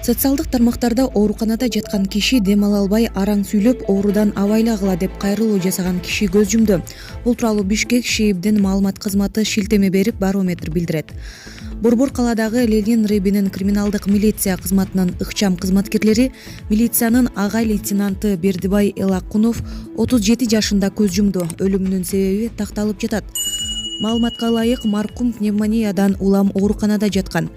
Социалдык тармактарда ооруканада жаткан киши дем ала албай араң сүйлөп, оорудан абайлагыла деп кайрылуу жасаган киши көз жумду. Бул тууралуу Бишкек ШИИБдин маалымат кызматы шилтеме берип, Барометр билдирет. Борбор калаадагы Ленин рэбинин криминалдык милиция кызматынын ыкчам кызматкерлери милициянын агай лейтенанты Бердибай Элакунов 37 жашында көз жумду. Өлүмүнүн себеби такталып жатат. Маалыматка ылайык, маркум пневмониядан улам ооруканада жаткан.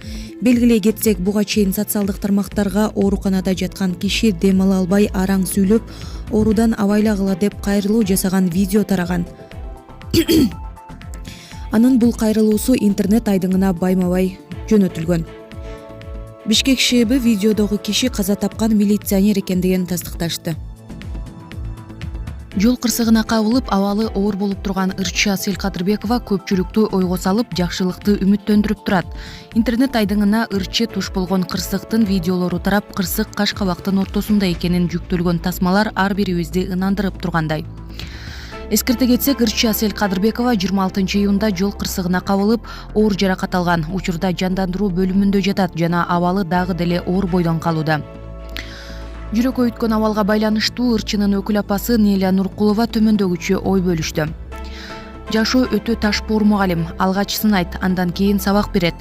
Белгилей кетсек, буга чейин социалдык тармактарга ооруканада жаткан киши дем ала албай араң сүйлөп, оорудан абайлагыла деп кайрылуу жасаган видео тараган. Анын бул кайрылуусу интернет айдыңына байма-бай жөнөтүлгөн. Бишкек ШИИБи видеодогу киши каза тапкан милиционер экендигин тастыкташты. Жол кырсыгына кабылып, абалы оор болуп турган ырчы Асель Кадырбекова көпчүлүктү ойго салып, жакшылыкты үмүттөндүрүп турат. Интернет айдыңына ырчы туш болгон кырсыктын видеолору тарап, кырсык каш кабактын ортосунда экенин жүктөлгөн тасмалар ар бирибизди ынандырып тургандай. Эскерте кетсек, ырчы Асель Кадырбекова 26 июнда жол кырсыгына кабылып, оор жаракат алган. Учурда жандандыруу бөлүмүндө жатат жана абалы дагы деле оор бойдон калууда. Жүрөккө өткөн абалга байланыштуу ырчынын өкүл апасы Неля Нуркулова төмөндөгүчө ой бөлүштү. Жашоо өтө ташпоор мугалим, алгач сынайт, андан кийин сабак берет.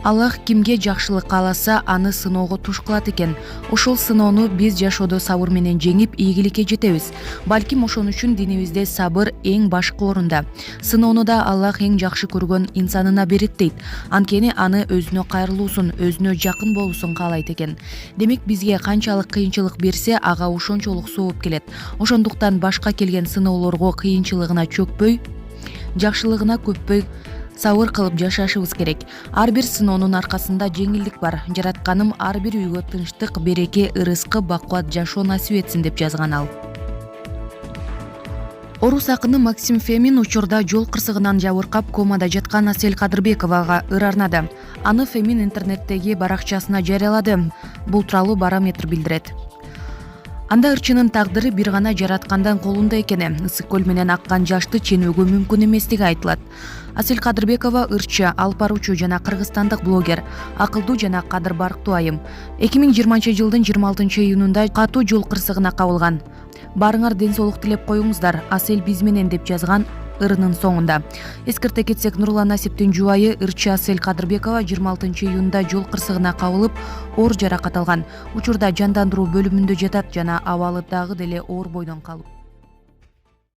Аллах кимге жакшылык кааласа, аны сыноого туш кылат экен. Ошол сыноону биз жашоодо сабыр менен жеңип, ийгиликке жетебиз. Балким ошон үчүн динибизде сабыр эң башкы орунда. Сыноону да Аллах эң жакшы көргөн инсанына берет дейт. Анткени аны өзүнө кайрылуусун, өзүнө жакын болуусун каалайт экен. Демек бизге канчалык кыйынчылык берсе, ага ошончолук сооп келет. Ошондуктан башка келген сыноолорго кыйынчылыгына чөкпөй, жакшылыгына көппөй сабыр кылып жашашыбыз керек. Ар бир сыноонун аркасында жеңилдик бар. Жаратканым ар бир үйгө тынчтык, береке, ырыскы, бакубат жашоо насип этсин деп жазган ал. Орус акыны Максим Фемин учурда жол кырсыгынан жабыркап комада жаткан Асель Кадырбековага ыр арнады. Аны Фемин интернеттеги баракчасына жарыялады. Бул тууралуу Барометр билдирет. Анда ырчынын тагдыры бир гана жараткандан колунда экени, ысык көл менен аккан жашты ченөөгө мүмкүн эместиги айтылат. Асель Кадырбекова ырчы, алып баруучу жана кыргызстандык блогер, акылдуу жана кадыр барктуу айым. 2020 жылдын 26 июнунда катуу жол кырсыгына кабылган. Барыңар ден соолук тилеп коюңуздар, Асель биз менен деп жазган ырынын соңунда. Эскерте кетсек, Нурлан Насиптин жубайы ырчы Асель Кадырбекова 26 июнда жол кырсыгына кабылып, оор жаракат алган. Учурда жандандыруу бөлүмүндө жатат жана абалы дагы деле оор бойдон калып.